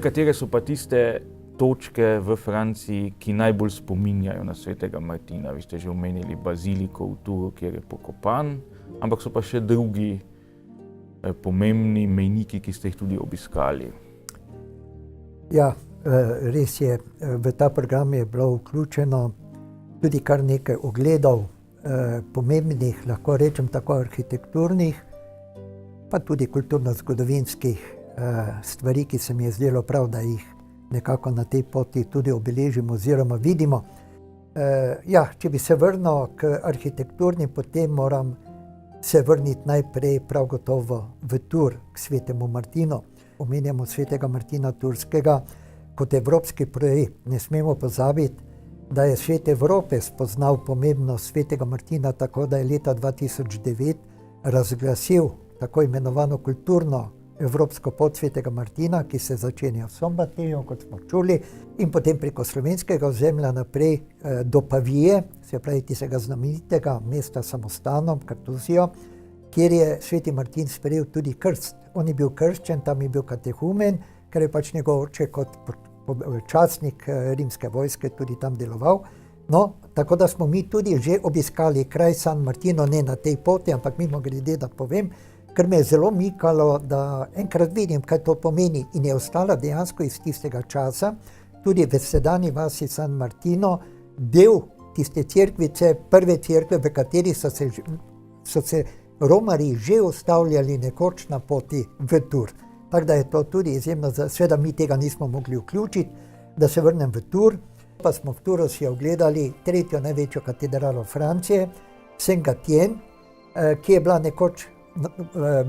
katere so pa tiste točke v Franciji, ki najbolj spominjajo na svetega Martina? Vi ste že omenili baziliko v Tours, kjer je pokopan, ampak so pa še drugi pomembni mejniki, ki ste jih tudi obiskali. Ja, res je, v ta program je bilo vključeno tudi kar nekaj ogledov, pomembnih, lahko rečem tako arhitekturnih, pa tudi kulturno-zgodovinskih stvari, ki se mi je zdelo prav, da jih nekako na tej poti tudi obeležimo oziroma vidimo. Ja, če bi se vrnil k arhitekturni, potem moram se vrniti najprej prav gotovo v Tours, k svetemu Martinu. Omenjamo svetega Martina Tourskega kot evropski projekt. Ne smemo pozabiti, da je svet Evrope spoznal pomembnost svetega Martina tako, da je leta 2009 razglasil tako imenovano kulturno evropsko pot svetega Martina, ki se začenja v Sombateju, kot smo čuli, in potem preko slovenskega ozemlja naprej do Pavije, se pravi tistega znamenitega mesta samostanom, Kartuzijo, kjer je sveti Martin sprejel tudi krst. On je bil krščen, tam je bil katehumen, ker je pač njegov oče kot častnik rimske vojske tudi tam deloval. No, tako da smo mi tudi že obiskali kraj San Martino, ne na tej poti, ampak mimogrede, da povem, ker me je zelo mikalo, da enkrat vidim, kaj to pomeni, in je ostala dejansko iz tistega časa, tudi v sedanji vasi San Martino, del tiste cerkvice, prve cerkve, v kateri so se romarji že ustavljali nekoč na poti v Tours. Tako da je to tudi izjemno, seveda mi tega nismo mogli vključiti, da se vrnem v Tours, pa smo v Toursu si ogledali tretjo največjo katedralo Francije, Saint-Gatien, ki je bila nekoč,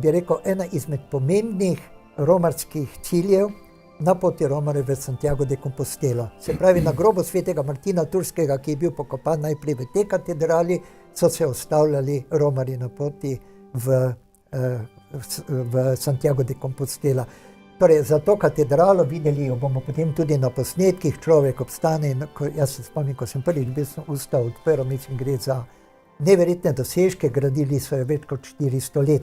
bi rekel, ena izmed pomembnih romarskih ciljev na poti Romarjev v Santiago de Compostela. Se pravi, na grobu svetega Martina Tourskega, ki je bil pokopan najprej v tej katedrali, so se ustavljali romarji na poti v Santiago de Compostela. Torej, za to katedralo, videli jo bomo potem tudi na posnetkih, človek obstane, in jaz se spomnim, ko sem prvič usta odprl, mislim, gre za neverjetne dosežke, gradili so jo več kot 400 let.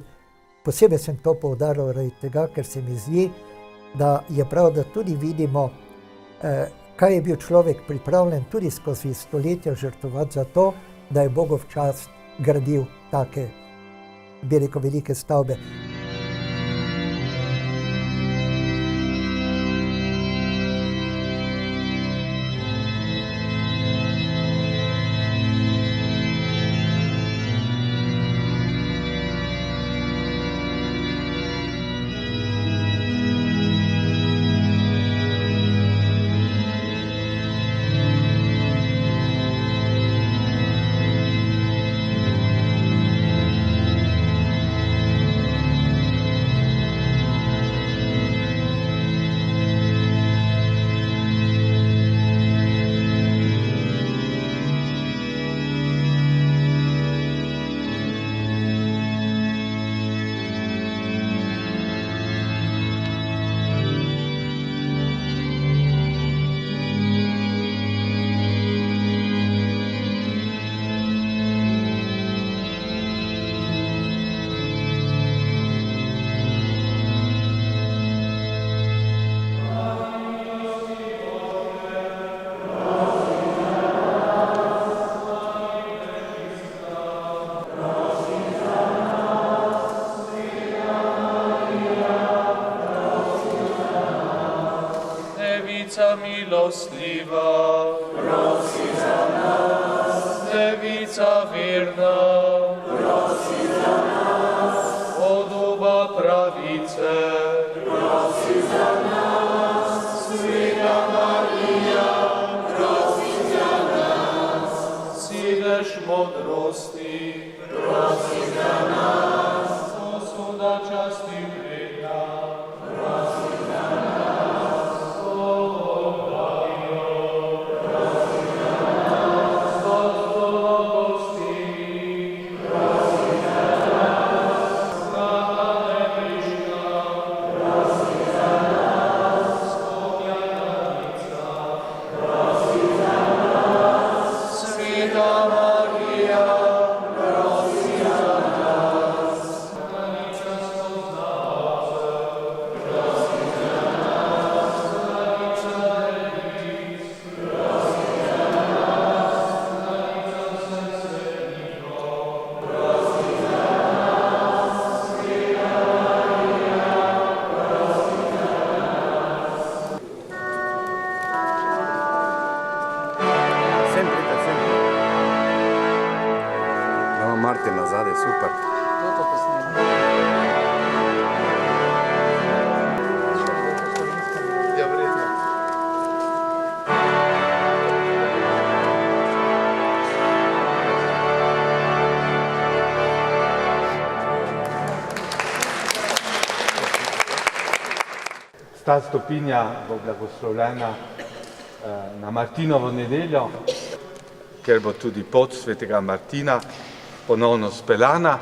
Posebej sem to poudaril zaradi tega, ker se mi zdi, da je prav, da tudi vidimo, kaj je bil človek pripravljen tudi skozi stoletja žrtvovati za to, da je Bogu v čast gradil take, bi rekel, velike stavbe. Milostljiva, prosi za nas. Devica verna, prosi za nas. Od duba pravice, prosi za nas. Sveta Marija, prosi za nas. Sidež modrosti, prosi za nas. Posuda časti vredna, prosi za nas. Maria, prosi za nas. Martina zadaj, super. To posnemo. Ja, vredno. Ta stopinja bo blagoslovljena na Martinovo nedeljo, ker bo tudi pot svetega Martina ponovno speljana.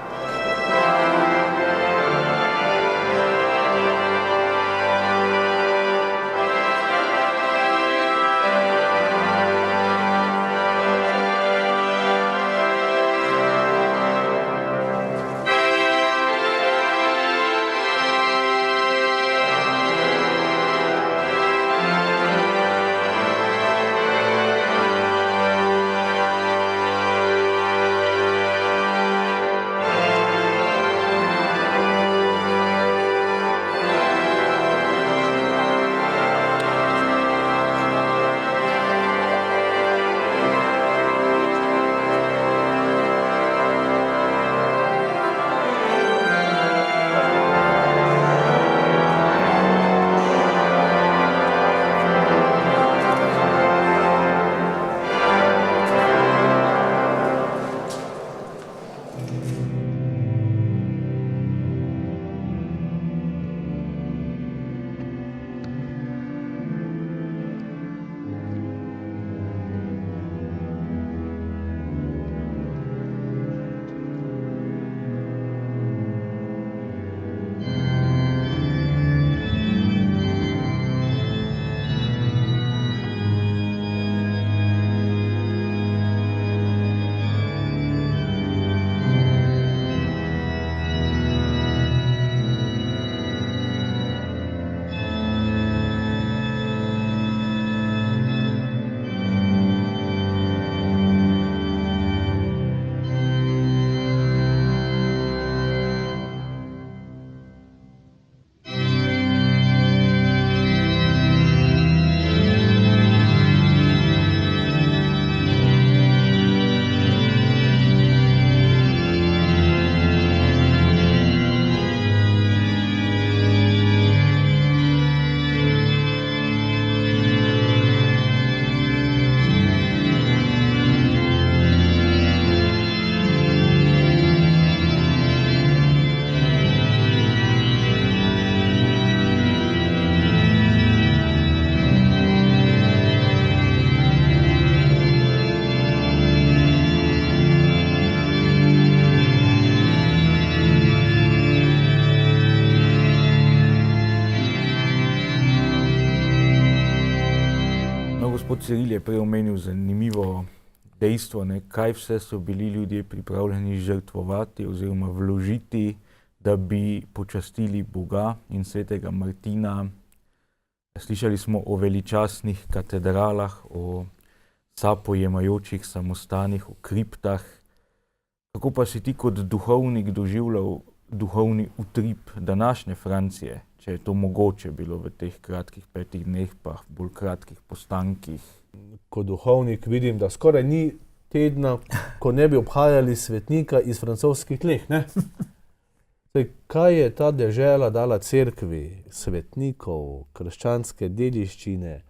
Gospod Ciril je prej omenil zanimivo dejstvo, kaj vse so bili ljudje pripravljeni žrtvovati oziroma vložiti, da bi počastili Boga in svetega Martina. Slišali smo o veličastnih katedralah, o sapojemajočih samostanih, o kriptah. Kako pa si ti kot duhovnik doživljal duhovni utrip današnje Francije, če je to mogoče bilo v teh kratkih 5 dneh, pa bolj kratkih postankih? Kot duhovnik vidim, da skoraj ni tedna, ko ne bi obhajali svetnika iz francoskih tleh. Zdaj, kaj je ta dežela dala cerkvi, svetnikov, krščanske dediščine,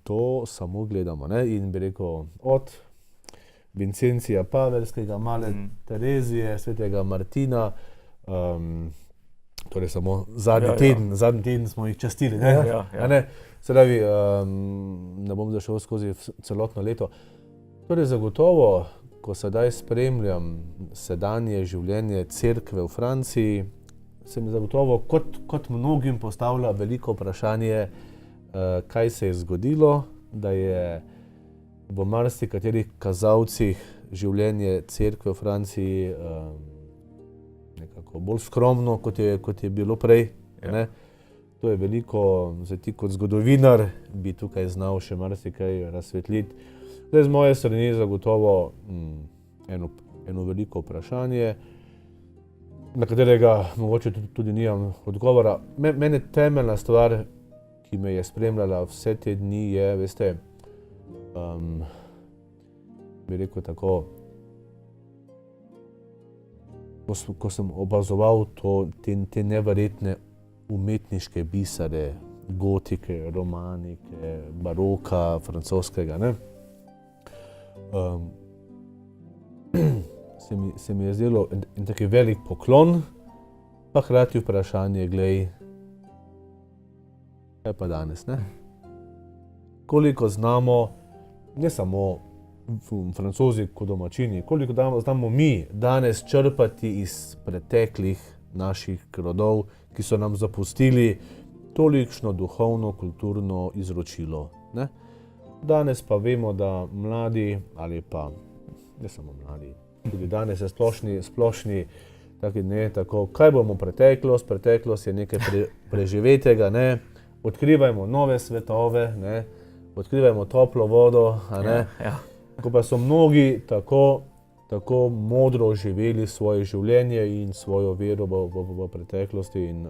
to samo gledamo. In bi rekel, od Vincencija Pavelskega, Male Terezije, svetega Martina, torej samo zadnji teden smo jih častili. Se pravi, ne bom zašel skozi celotno leto. Torej zagotovo, ko sedaj spremljam sedanje življenje cerkve v Franciji, se mi zagotovo kot mnogim postavlja veliko vprašanje, kaj se je zgodilo, da je v marsikaterih kazalcih življenje cerkve v Franciji nekako bolj skromno, kot je bilo prej. To je veliko, zdaj ti kot zgodovinar bi tukaj znal še marsikaj razsvetliti. Zdaj z moje strani zagotovo eno veliko vprašanje, na katerega mogoče tudi nimam odgovora. Mene temeljna stvar, ki me je spremljala vse te dni, je, veste, bi rekel tako, ko sem opazoval te neverjetne umetniške bisere, gotike, romanike, baroka, francoskega, ne? Se mi je zdelo en taki velik poklon, pa hkrati vprašanje, glej, kaj pa danes, ne? Koliko znamo, ne samo Francozi kot domačini, koliko znamo mi danes črpati iz preteklih naših rodov, ki so nam zapustili tolikšno duhovno, kulturno izročilo, ne? Danes pa vemo, da mladi, ali pa ne samo mladi, tudi danes je splošni taki, ne, tako, kaj bomo preteklost, preteklost je nekaj preživetega, ne, odkrivajmo nove svetove, ne, odkrivajmo toplo vodo, a ne. Ja. Ko pa so mnogi tako modro živeli svoje življenje in svojo vero v preteklosti in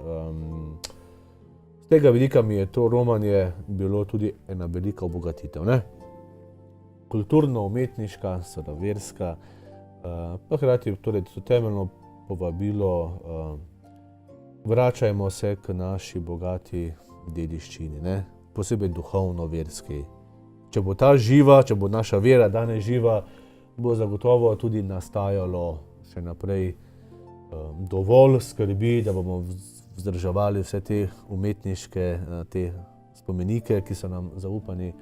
z tega vidika mi je to romanje bilo tudi ena velika obogatitev, ne. Kulturno-umetniška, seveda verska, pa hkrati torej to temeljno povabilo, vračajmo se k naši bogati dediščini, ne, posebej duhovno-verski. Če bo ta živa, če bo naša vera danes živa, bo zagotovo tudi nastajalo še naprej dovolj skrbi, da bomo vzdrževali vse te umetniške te spomenike, ki so nam zaupani,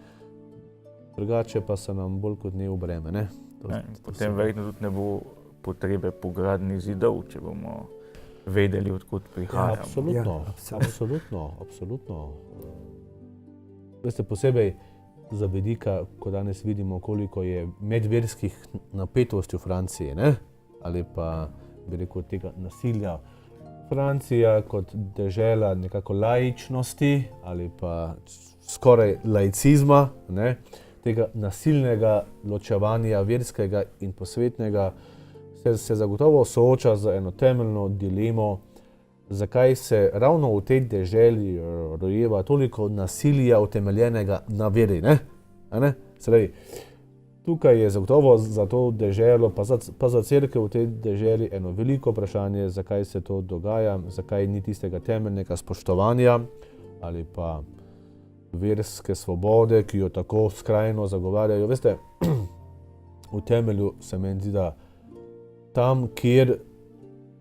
drugače pa so nam bolj kot ne v breme, ne. Potem verjetno tudi ne bo potrebe po gradnji zidov, če bomo vedeli, odkud prihajamo. Absolutno. Veste, posebej za vidika, ko danes vidimo, koliko je medverskih napetosti v Franciji, ne? Ali pa, bi rekel, tega nasilja. Francija kot dežela nekako laičnosti ali pa skoraj laicizma, ne? Tega nasilnega ločevanja verskega in posvetnega, se zagotovo sooča z eno temeljno dilemo, zakaj se ravno v tej deželi rojeva toliko nasilja utemeljenega na veri, ne? A ne? Se pravi, tukaj je zagotovo za to deželo, pa za cerkev v tej deželi eno veliko vprašanje, zakaj se to dogaja, zakaj ni tistega temeljnega spoštovanja ali pa verske svobode, ki jo tako skrajno zagovarjajo. Veste, v temelju se meni zdi, da tam, kjer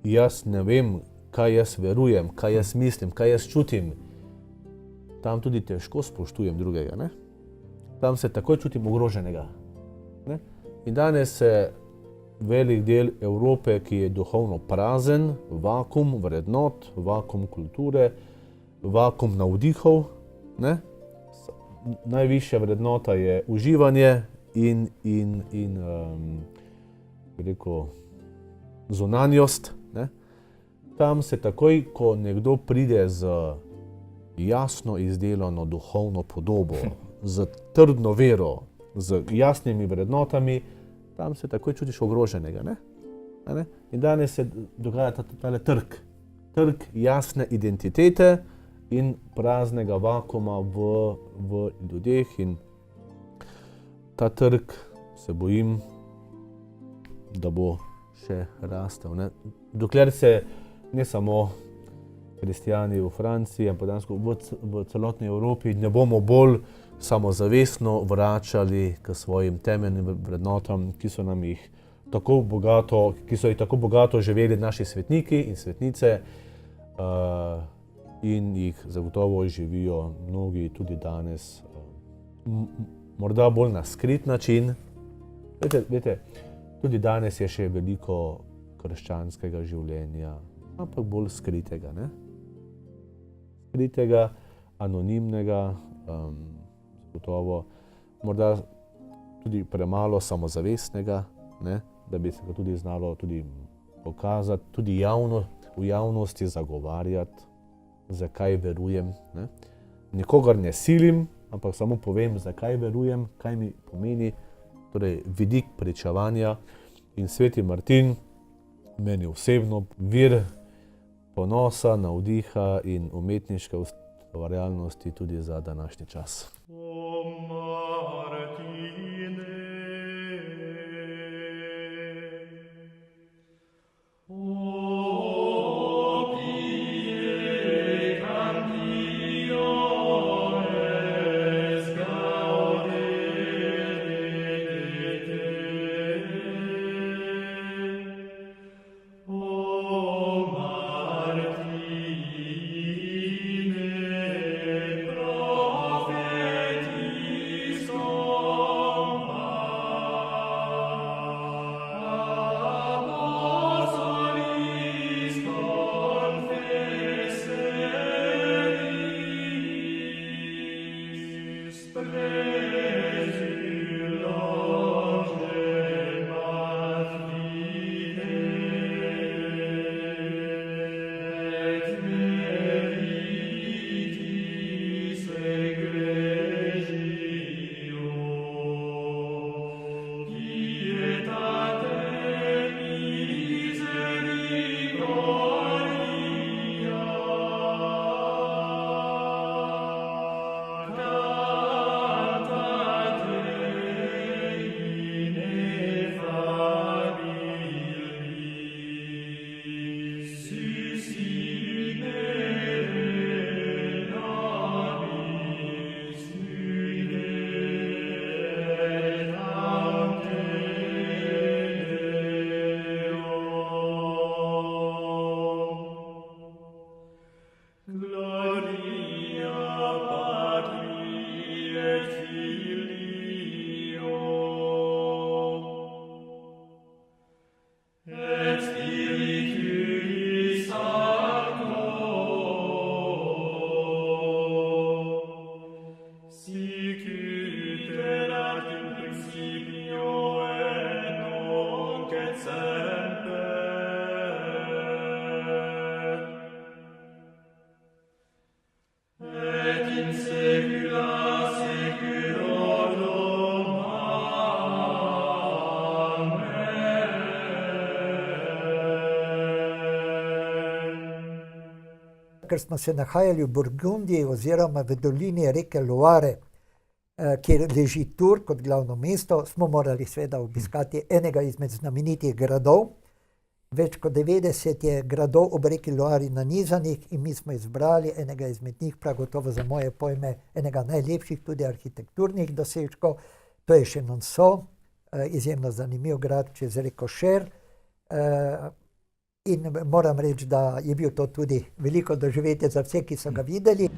jaz ne vem, kaj jaz verujem, kaj jaz mislim, kaj jaz čutim, tam tudi težko spoštujem drugega, ne? Tam se takoj čutim ogroženega, ne? In danes se velik del Evrope, ki je duhovno prazen, vakuum vrednot, vakuum kulture, vakuum navdihov, ne? Najvišja vrednota je uživanje in bi rekel, zunanjost, ne? Tam se takoj, ko nekdo pride z jasno izdelano duhovno podobo, z trdno vero, z jasnimi vrednotami, tam se takoj čutiš ogroženega, ne? In danes se dogaja tale trg jasne identitete in praznega vakuuma v ljudeh in ta trg, se bojim, da bo še rastel, ne? Dokler se ne samo kristjani v Franciji, ampak dejansko v celotni Evropi ne bomo bolj samozavestno vračali k svojim temeljnim vrednotam, ki so jih tako bogato živeli naši svetniki in svetnice, in jih zagotovo živijo mnogi tudi danes, morda bolj na skrit način. Veste, tudi danes je še veliko krščanskega življenja, ampak bolj skritega, ne? Skritega, anonimnega, zagotovo, morda tudi premalo samozavestnega, ne? Da bi se ga tudi znalo tudi pokazati, tudi v javnosti zagovarjati, zakaj verujem, ne? Nikogar ne silim, ampak samo povem, zakaj verujem, kaj mi pomeni, torej vidik pričevanja. In sveti Martin meni osebno vir ponosa, navdiha in umetniške ustvarjalnosti tudi za današnji čas. O Ker smo se nahajali v Burgundiji oziroma v dolini reke Loire, kjer leži Tours kot glavno mesto, smo morali seveda obiskati enega izmed znamenitih gradov. Več kot 90 je gradov ob reki Loire nanizanih in mi smo izbrali enega izmed njih, prav gotovo za moje pojme, enega najlepših tudi arhitekturnih dosežkov. To je Chenonceau, izjemno zanimiv grad čez reko Cher. In moram reči, da je bil to tudi veliko doživetje za vse, ki so ga videli.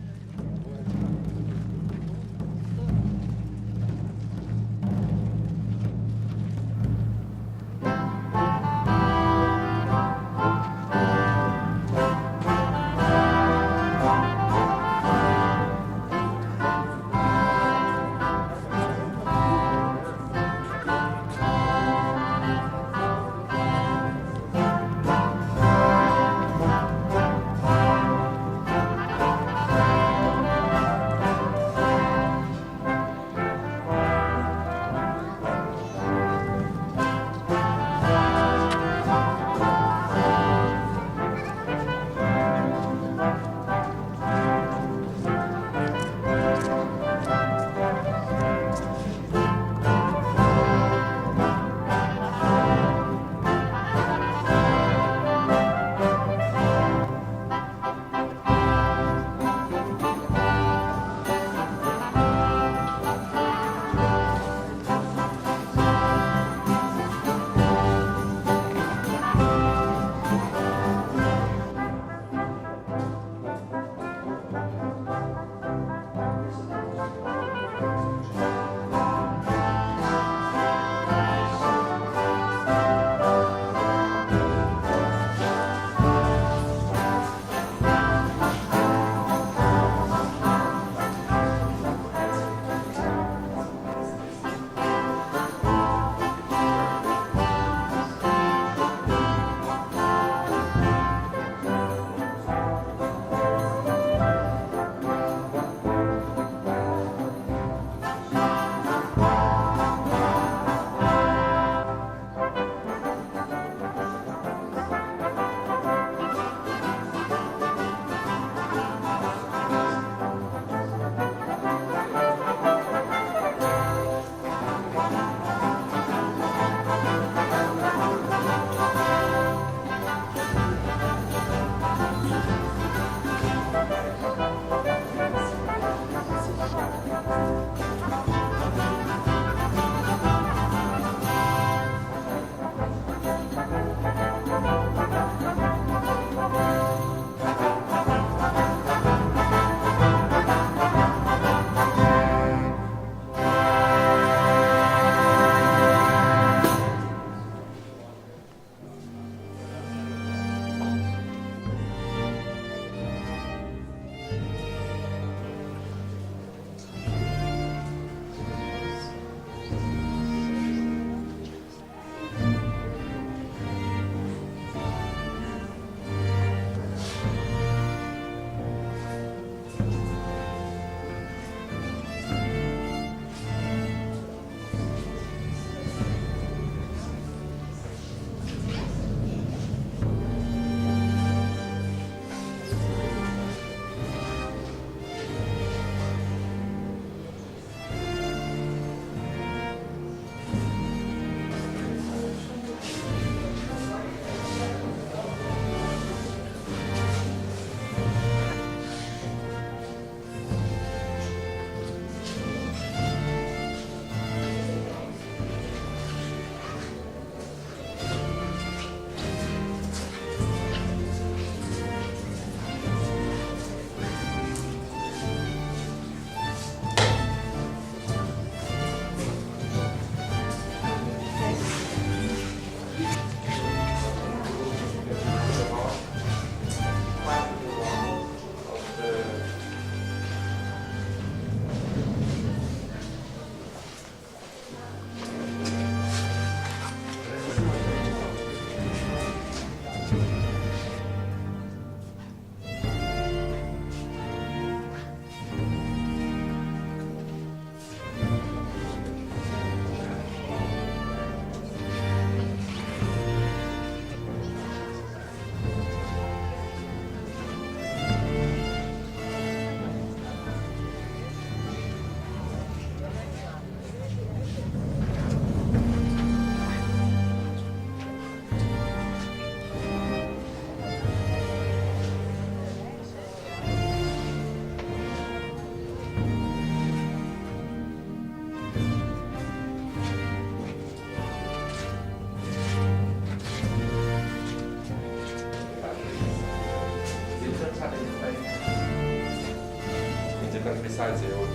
besides the old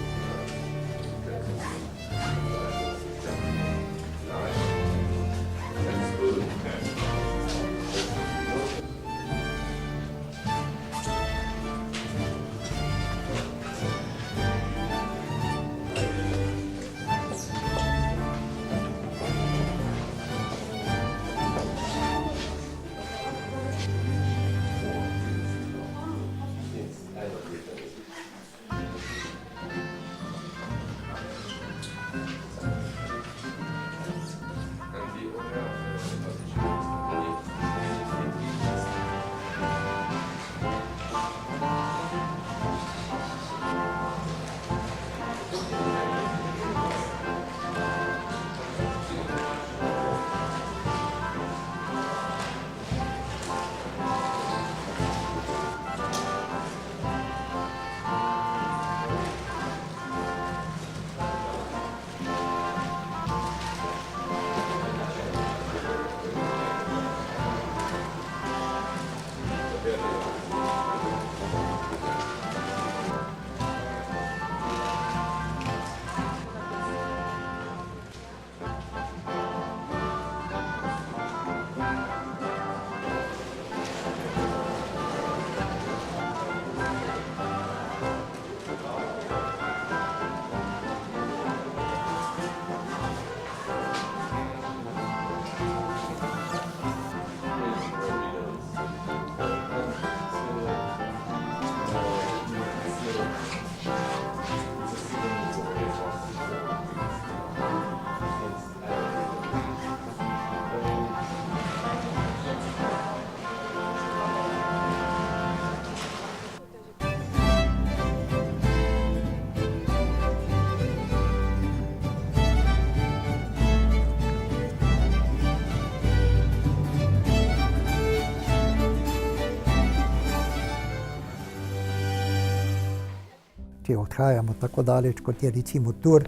če odhajamo tako daleč, kot je recimo Tur,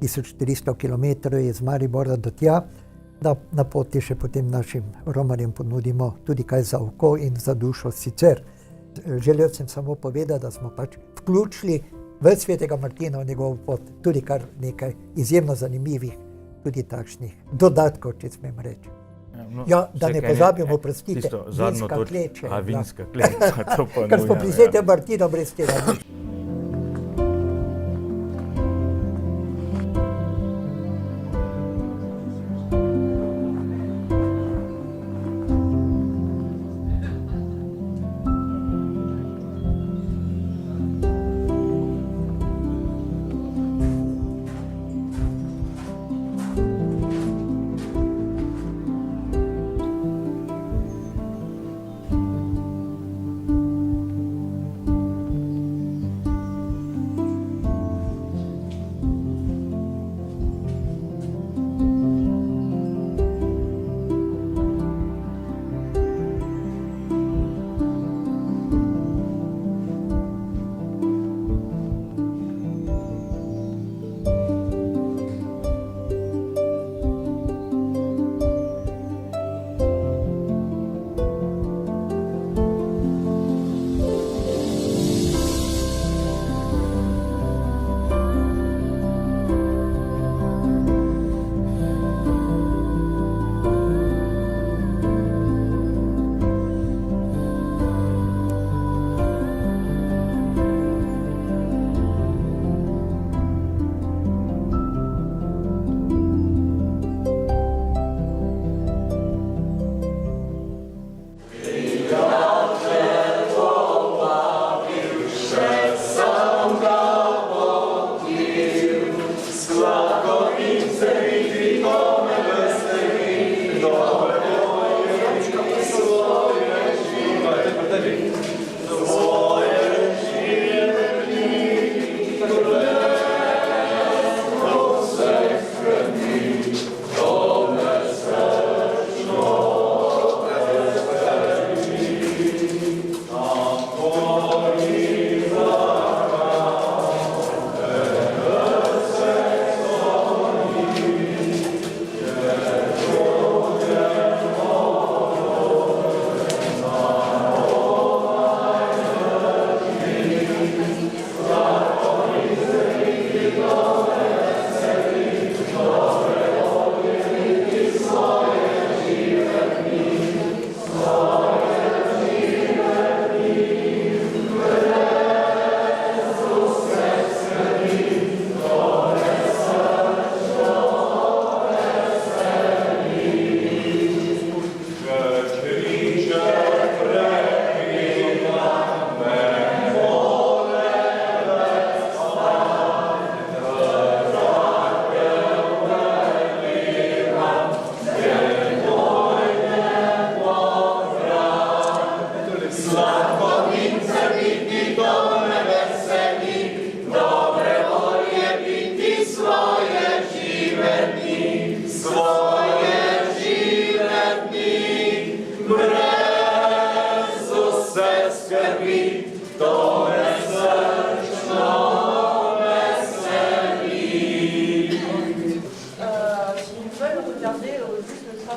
1400 km iz Maribora do tja, da na poti še potem našim romarjem ponudimo tudi kaj za oko in za dušo sicer. Želel sem samo povedati, da smo pač vključili v svetega Martina v njegovo pot tudi kar nekaj izjemno zanimivih, tudi takšnih dodatkov, če smem reči. Ja, da ne pozabimo, prostite, vinska kleča. Vinska kleča, to pa Ker smo pri svetem Martinu brez tega.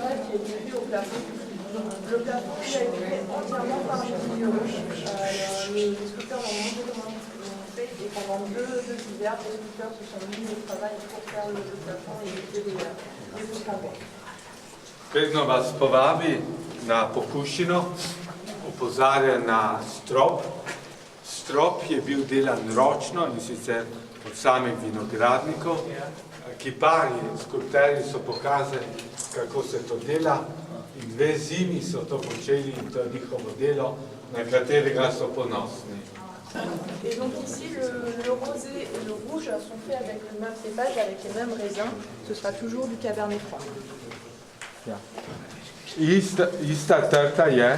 travail qui a été fait au plafond. Le plafond il a été fait entièrement par les vignerons. Les sculpteurs ont montré comment ils fait et pendant deux hivers, les sculpteurs se sont mis au travail pour faire le plafond et éviter les pousses en bois. Vedno vas povabi na pokušino, opozarja na strop. Strop je bil delan ročno in sicer od samih vinogradnikov. Kiparji, skulpterji so pokazali, kako se to dela in 2 zimi so to počeli in to je njihovo delo, na katerega so ponosni. Et donc ici, le rosé et le rouge sont faits avec le même cépage, avec les mêmes raisins. Ce sera toujours du Cabernet Franc. Ista trta je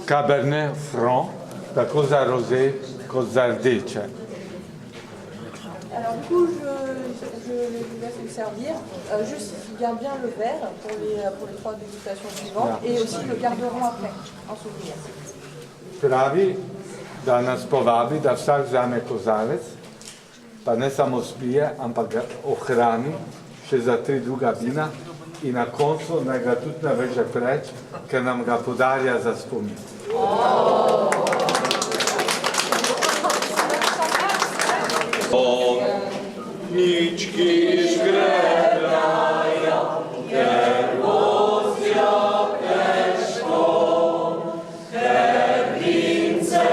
Cabernet Franc, tako za rosé kot za rdeče. Alors du coup, je les laisse me servir. Juste, il garde bien le verre pour les 3 dégustations suivantes et aussi le garderont après, en souvenir. Pravi, da nas povabi, da vsak vzame kozarec, pa ne samo spije, ampak ga ohrani še za 3 druga vina in na koncu naj ga tudi ne veže preč, ker nam ga podarja za spomin. Nički žgredajo, ker vozijo težko, ker vince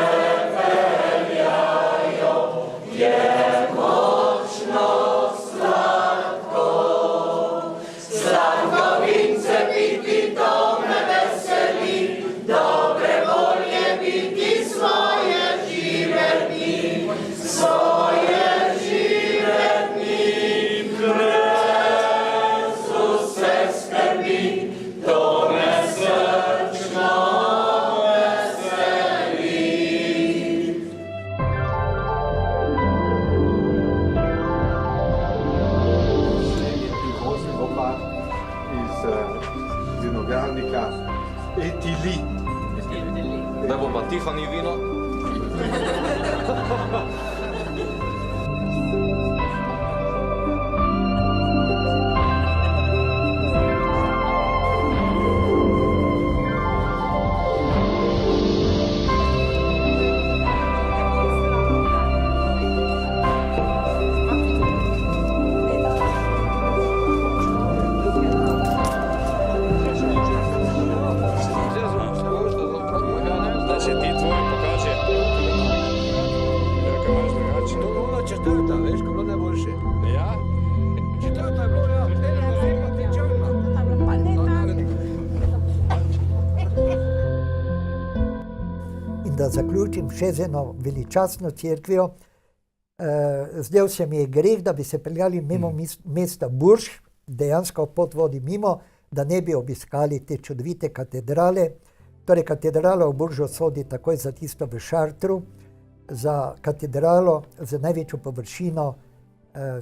peljajo, je močno sladko. Sladko vince piti, to me veseli, dobre volje biti svoje žive dni, svoje žive dni. Kresu se skrbi, to me srčno veseli. Privozi opak iz vinogradnika Etili. Da bo pa Tiffany vino. Da se ti tvoj pokaže. Kaj imaš drugače? To je ono četrta, veš, ko bilo najboljše. Ja? Četrta je bilo, ja. In da zaključim še z eno veličastno cerkvijo. Zdel se mi je greh, da bi se peljali mimo mesta Bourges, dejansko pot vodi mimo, da ne bi obiskali te čudovite katedrale. Torej, katedrala v Bourgesu sodi takoj za tisto v Chartru, za katedralo z največjo površino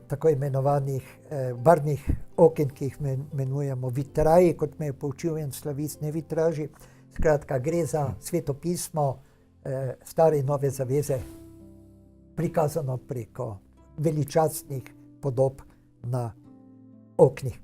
tako imenovanih barvnih oken, ki jih imenujemo vitraji, kot me je poučil en slavist, ne vitraži. Skratka, gre za Sveto pismo stare in nove zaveze, prikazano preko veličastnih podob na oknih.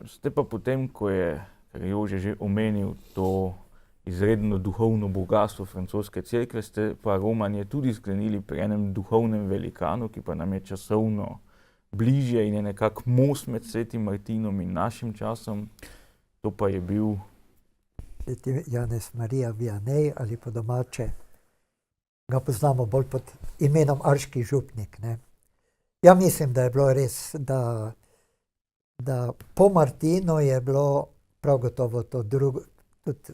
Ste pa potem, ko je, kar je Jože že omenil, to izredno duhovno bogatstvo francoske cerkve, ste pa romanje tudi sklenili pri enem duhovnem velikanu, ki pa nam je časovno bližje in je nekako most med svetim Martinom in našim časom. To pa je bil sveti Janez Marija Vianney, ali po domače ga poznamo bolj pod imenom Arški župnik. Ne? Ja, mislim, da je bilo res, da po Martinu je bilo prav gotovo to drugo, tudi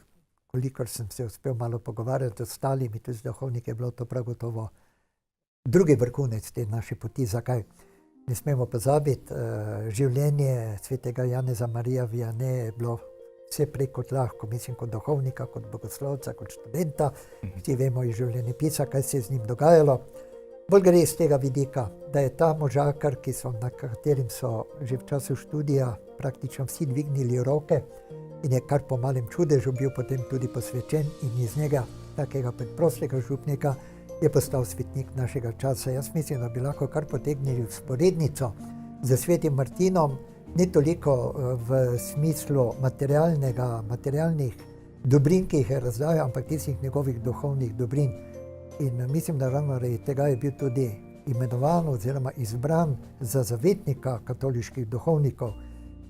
kolikor sem se uspel malo pogovarjati z ostalimi, tudi z duhovniki, je bilo to prav gotovo drugi vrhunec te naše poti. Zakaj? Ne smemo pozabiti, življenje svetega Janeza Marija Vianney je bilo vse prej kot lahko, mislim, kot duhovnika, kot bogoslovca, kot študenta. Vsi vemo iz življenjepisa, kaj se je z njim dogajalo. Bolj gre iz tega vidika, da je ta možakar, na katerim so že v času študija praktično vsi dvignili roke in je kar po malem čudežu bil potem tudi posvečen in iz njega, takega preprostega župnika, je postal svetnik našega časa. Jaz mislim, da bi lahko kar potegnili vzporednico z svetim Martinom, ne toliko v smislu materialnih dobrin, ki jih je razdajal, ampak tistih njegovih duhovnih dobrin. In mislim, da ravno zaradi tega je bil tudi imenovan oziroma izbran za zavetnika katoliških duhovnikov.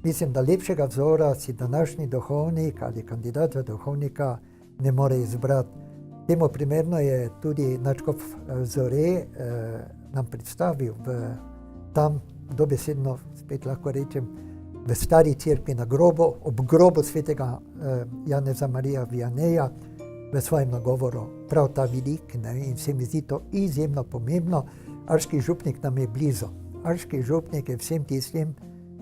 Mislim, da lepšega vzora si današnji duhovnik ali kandidat za duhovnika ne more izbrati. Temu primerno je tudi nadškof Zore nam predstavil tam dobesedno, spet lahko rečem, v stari cerkvi na grobu, ob grobu svetega Janeza Marija Vianneyja, v svojem nagovoru prav ta vidik, in se mi zdi to izjemno pomembno. Arški župnik nam je blizu. Arški župnik je vsem tistim,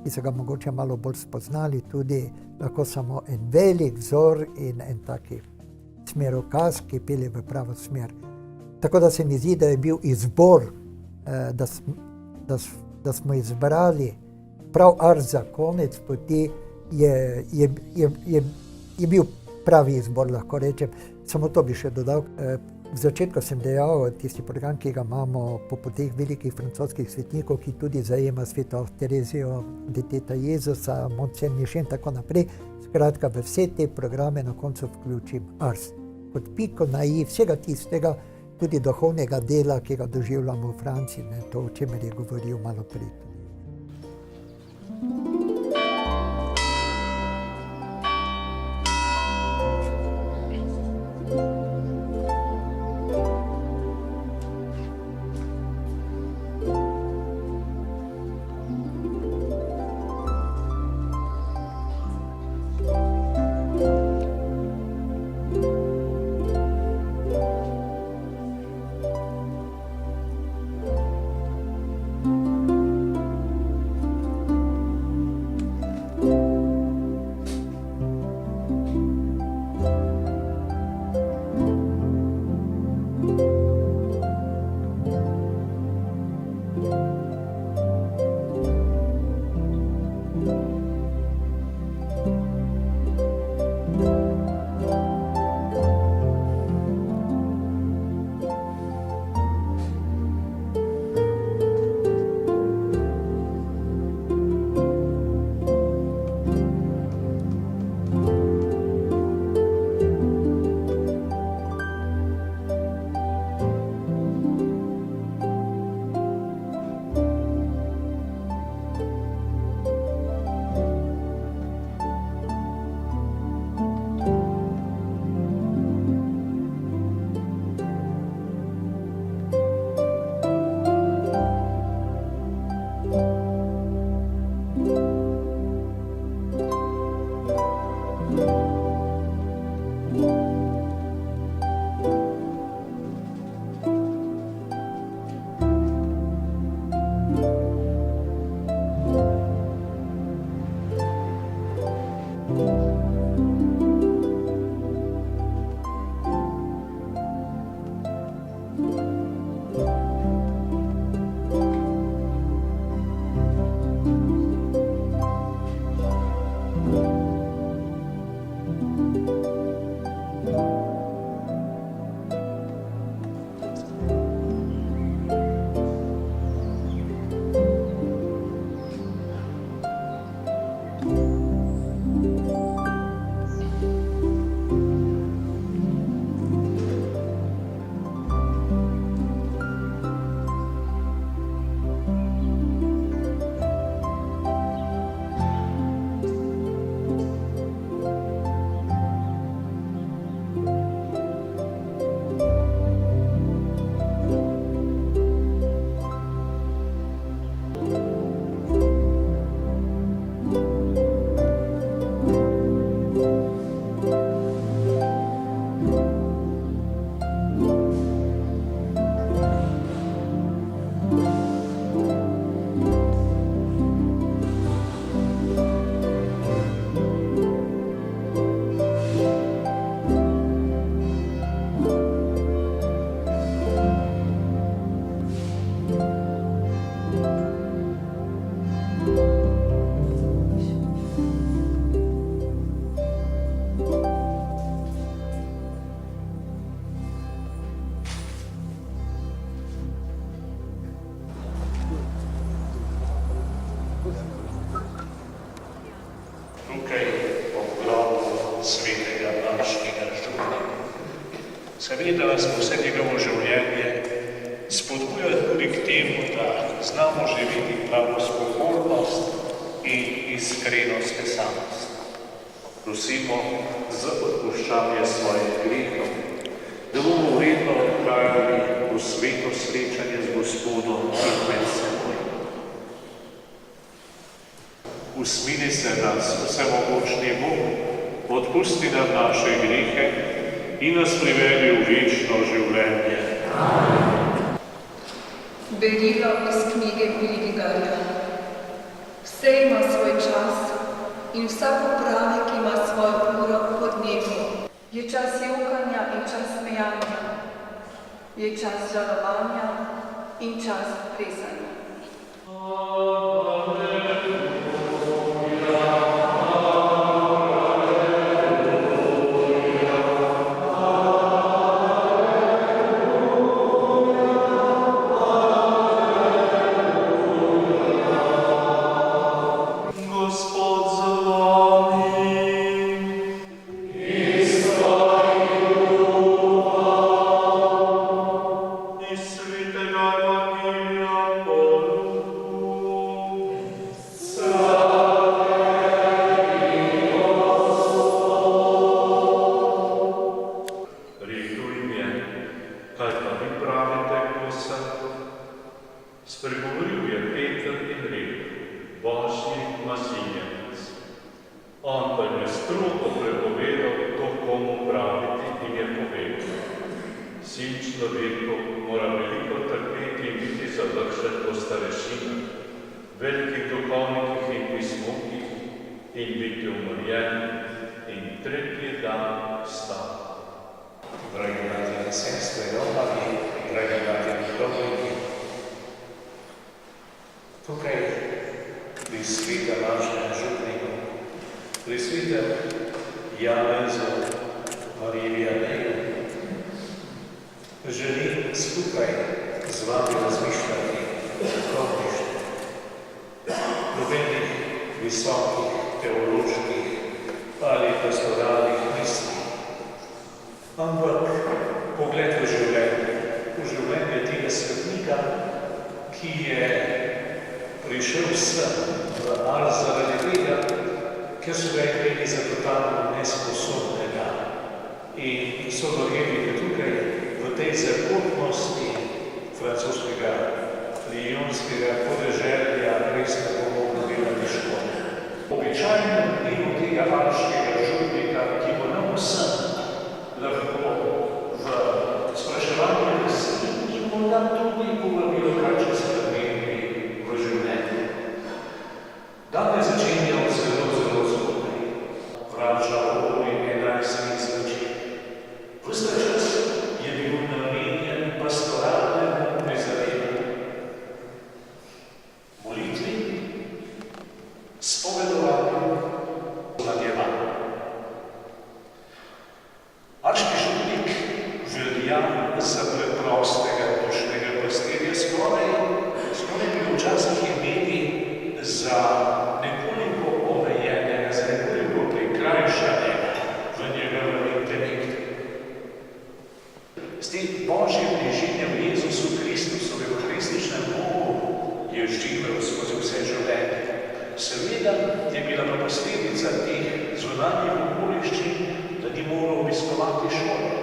ki so ga mogoče malo bolj spoznali, tudi lahko samo en velik vzor in en taki smerokaz, ki pelje v pravo smer. Tako da se mi zdi, da je bil izbor, da smo izbrali prav Arš za konec poti, je bil pravi izbor, lahko rečem. Samo to bi še dodal. V začetku sem dejal, tisti program, ki ga imamo po poteh velikih francoskih svetnikov, ki tudi zajema sveto Terezijo, deteta Jezusa, Mont Saint-Michel in tako naprej. Skratka, v vse te programe na koncu vključim Ars. Kot piko na i vsega tistega, tudi duhovnega dela, ki ga doživljamo v Franciji, to, o čemer je govoril malo prej. vaškega župnika. Seveda nas vse njegovo življenje spodbuja tudi k temu, da znamo živeti pravo spokornost in iskrenost pesanost. Prosimo za odpuščanje svojih grehov, da bomo vredno odhajali v sveto srečanje z Gospodom in med seboj. Usmili se nas, vsemogočni Bog, odpusti nam naše grehe in nas privedi v večno življenje. Berilo iz knjige Pridigarja. Vse ima svoj čas in vsak popravek ima svojo uro pod nebo. Je čas jokanja in čas smejanja. Je čas žalovanja in čas plesanja. Spregovoril je Peter in rekel, Božji masinjenec. On pa je strogo prepovedal to, komu praviti, in je povedal, sin človekov mora veliko trpeti in biti završen po starešinah, velikih duhovnikih in pismukih in biti umorjen in tretji dan vstati. Dragi bratje in sestre, romani, dragi bratje in duhovniki, tukaj pri svetem našem župniku, pri svetem Janezu Marijaneju, želim skupaj z vami razmišljati o duhovništvu, nobenih visokih teoloških ali pastoralnih misli, ampak pogled v življenje tega svetnika, ki je prišel sem v Ars zaradi tega, ker so ga imeli za totalno nesposobnega in so verjeli, da tukaj v tej zakotnosti francoskega lionskega podeželja res ne bo mogel delati škode. Običajno delu tega arškega župnika, ki bo nam vsem lahko v spraševanju resnici in morda tudi povabilo, kaj če se spremeni v življenju. Danes začenjal zelo zgodaj. Vrača okoli 11 zvečer. Ves ta čas je bil namenjen pastoralnemu prizadevanju, molitvi, spovedovanju, nadjevanju. Arški župnik velja za preprostega dušnega pastirja, skoraj bi včasih imeli za nekoliko omejenega, za nekoliko prikrajšanega v njegovem intelektu. S tem Božjim bližinjem Jezusu Kristusu, v krističnem Bogu, je živel skozi vse življenje. Seveda je bila pa posledica teh zunanjih okoliščin, da ni moral obiskovati šole.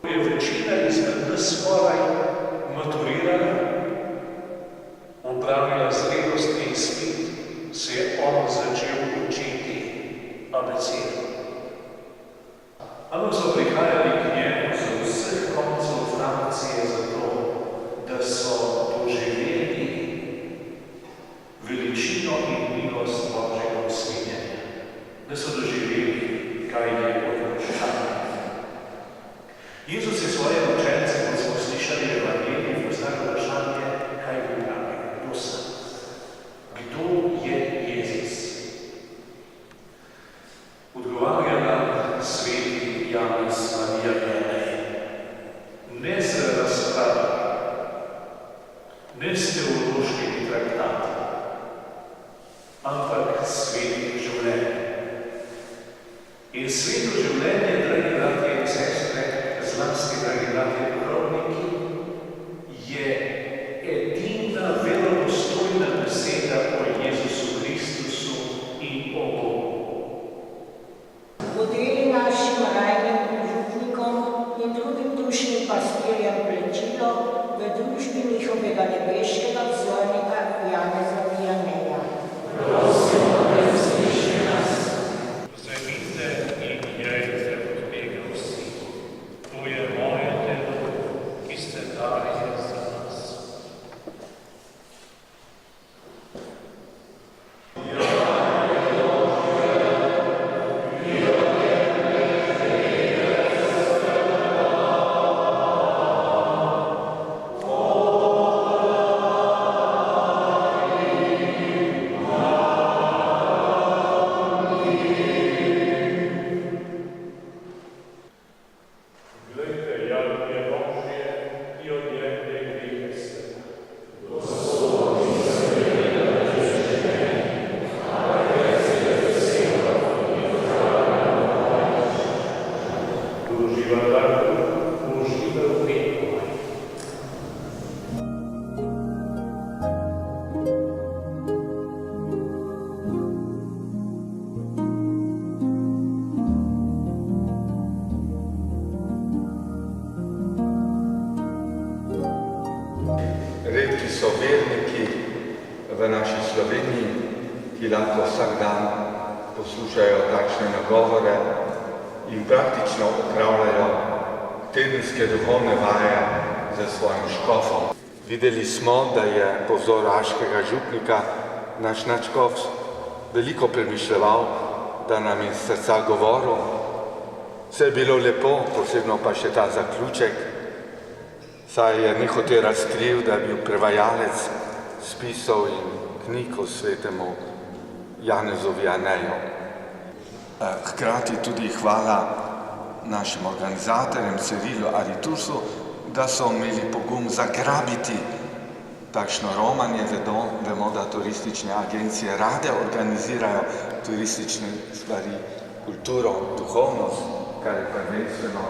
Ko je večina izmed nas skoraj maturirala, opravila zrelostni izpit, se je on začel učiti abecedo. Ampak so prihajali k njemu z vseh koncev Francije zato, da so doživeli veličino in milost Božjega usmiljenja, da so doživeli, kaj je odpuščanje. Jezus je svoje učence, kot smo slišali v Evangeliji, postavil vprašanje, kaj bi pravi, kdo sem? Kdo je Jezus? Odgovarja nam sveti Janez Marijanej. Ne z razpravami, ne s teološkimi traktati, ampak s svetim življenjem. In sveto življenje, dragi bratje in sestre, zlasti, dragi bratje duhovniki, je edina verodostojna beseda o Jezusu Kristusu in o Bogu. Podeli našim rajnim župnikom in drugim dušnim pastirjem plačilo v družbi njihovega nebeškega vzornika Janeza Vijaneja. Vzemite in jejte od tega vsi. To je moje telo, ki se daje za nas. Glejte, jagnje Božje, ki odjemlje grijehe sveta. Uživa tako, uživa v petku. Redki so verniki v naši Sloveniji, ki lahko vsak dan poslušajo takšne nagovore in praktično opravljajo tedenske duhovne vaje za svojim škofom. Videli smo, da je po vzoru aškega župnika naš nadškof veliko premišljeval, da nam je iz srca govoril. Vse je bilo lepo, posebno pa še ta zaključek, saj je ni hotel razkril, da je bil prevajalec spisov in knjig o svetemu Janezu Vijaneju. Hkrati tudi hvala našim organizatorjem Cirilu Aritursu, da so imeli pogum zagrabiti takšno romanje. Vemo, da turistične agencije rade organizirajo turistične stvari, kulturo, duhovnost, kar je prvenstveno,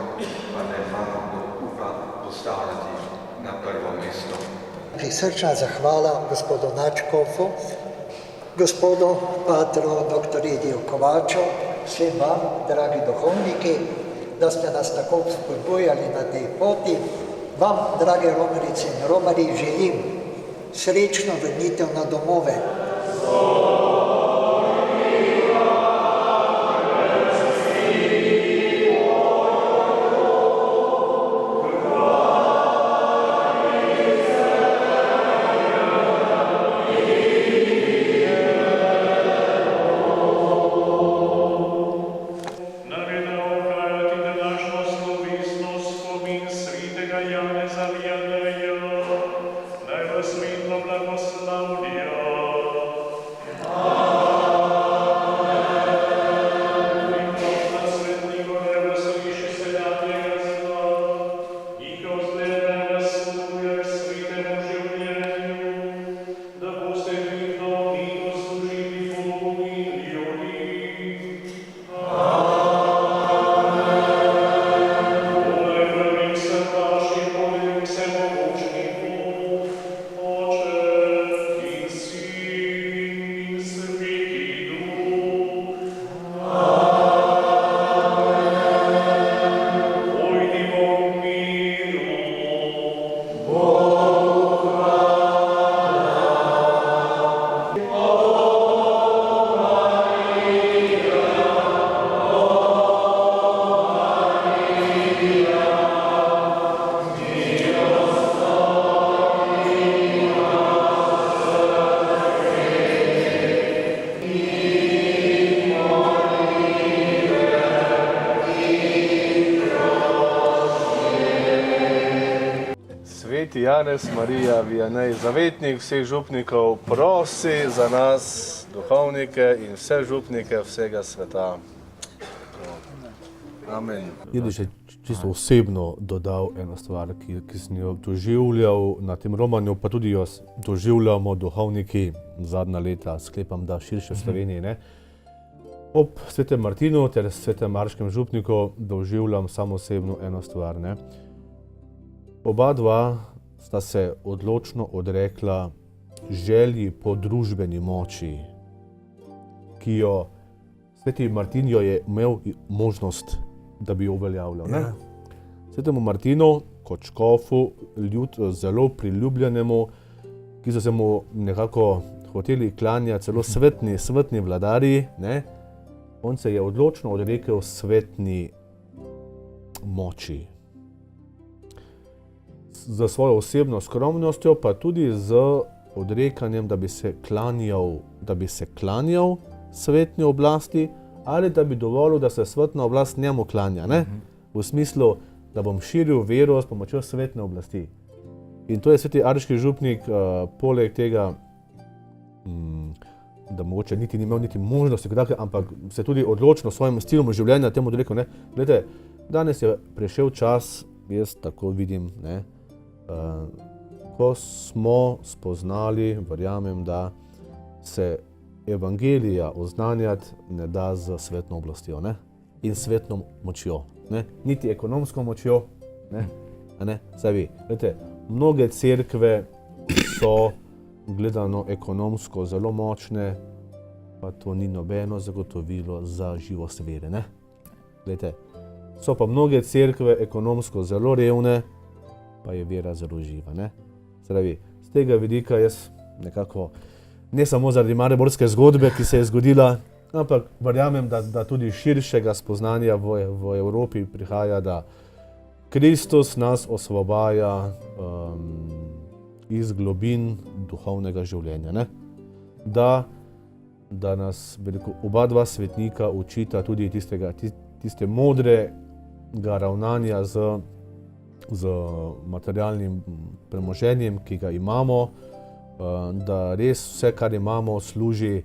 pa ne malo upa postavljati na prvo mesto. Prisrčna zahvala gospodu Nadškofu, gospodu patru dr. Idiju Kovaču, vsem vam, dragi duhovniki, da ste nas tako spodbujali na tej poti. Vam, drage romarice in romari, želim srečno vrnitev na domove. Sveti Janez Marija Vijanej, zavetnik vseh župnikov, prosi za nas, duhovnike in vse župnike vsega sveta. Amen. Je še čisto osebno dodal eno stvar, ki sem jo doživljal na tem romanju, pa tudi jo doživljamo duhovniki zadnja leta, sklepam, da širše v Sloveniji. Ob svetem Martinu ter svetem Marškem župniku doživljam samo osebno eno stvar. Ne? Oba dva sta se odločno odrekla želji po družbeni moči, ki jo sveti Martin jo je imel možnost, da bi jo uveljavljal. Ne? Ja. Svetemu Martinu, kot škofu, zelo priljubljenemu, ki so se mu nekako hoteli klanjati, celo svetni vladarji, ne? On se je odločno odrekel svetni moči. Za svojo osebno skromnostjo, pa tudi z odrekanjem, da bi se klanjal svetni oblasti ali da bi dovolil, da se svetna oblast njemu klanja. Ne? V smislu, da bom širil vero s pomočjo svetne oblasti. In to je sveti Arški župnik, poleg tega, da mogoče niti ni imel niti možnosti, ampak se tudi odločno s svojim stilom življenja temu odrekel. Ne? Glede, danes je prišel čas, jaz tako vidim, ne? Ko smo spoznali, verjamem, da se evangelija oznanjati ne da z svetno oblastjo, ne? In svetno močjo. Ne? Niti ekonomsko močjo. Ne? Saj vi, gledajte, mnoge cerkve so gledano ekonomsko zelo močne, pa to ni nobeno zagotovilo za živost vere. Ne? Gledajte, so pa mnoge cerkve ekonomsko zelo revne, pa je vera zelo živa. Ne? Pravi, z tega vidika jaz nekako, ne samo zaradi mariborske zgodbe, ki se je zgodila, ampak verjamem, da tudi širšega spoznanja v Evropi prihaja, da Kristus nas osvobaja iz globin duhovnega življenja. Ne? Da nas oba dva svetnika učita tudi tiste modrega ravnanja z materialnim premoženjem, ki ga imamo, da res vse, kar imamo, služi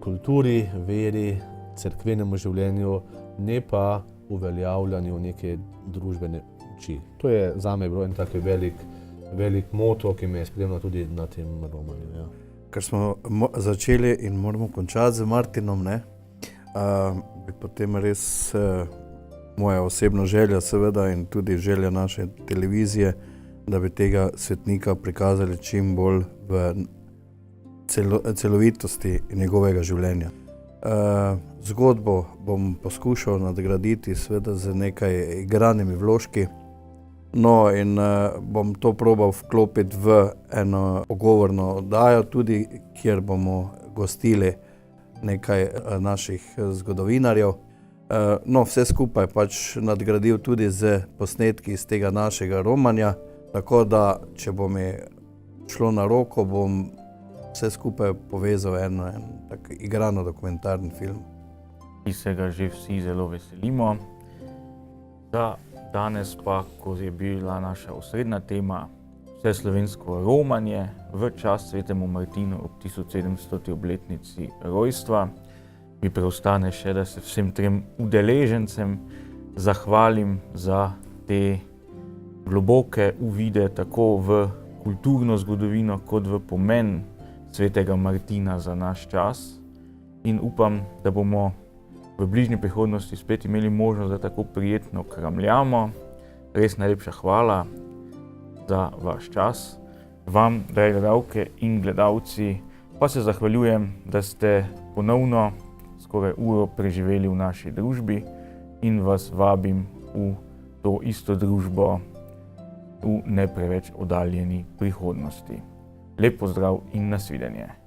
kulturi, veri, cerkvenemu življenju, ne pa uveljavljanju neke družbene moči. To je zame bilo en tak velik moto, ki me je spremljal tudi na tem romanju. Ja. Ker smo začeli in moramo končati z Martinom, ne? Bi potem res moja osebna želja seveda in tudi želja naše televizije, da bi tega svetnika prikazali čim bolj v celovitosti njegovega življenja. Zgodbo bom poskušal nadgraditi seveda z nekaj igranimi vložki, no in bom to probal vklopiti v eno pogovorno oddajo tudi, kjer bomo gostili nekaj naših zgodovinarjev. No, vse skupaj pač nadgradil tudi z posnetki iz tega našega romanja, tako da, če bo mi šlo na roko, bom vse skupaj povezal en tak igrano dokumentarni film. Ki se ga že vsi zelo veselimo. Za danes pa, ko je bila naša osrednja tema vseslovensko romanje v čast svetemu Martinu ob 1700. obletnici rojstva, mi preostane še, da se vsem trem udeležencem zahvalim za te globoke uvide tako v kulturno zgodovino kot v pomen svetega Martina za naš čas in upam, da bomo v bližnji prihodnosti spet imeli možnost, da tako prijetno kramljamo. Res najlepša hvala za vaš čas. Vam, drage gledalke in gledalci, pa se zahvaljujem, da ste ponovno skoraj uro preživeli v naši družbi in vas vabim v to isto družbo v ne preveč oddaljeni prihodnosti. Lep pozdrav in nasvidenje.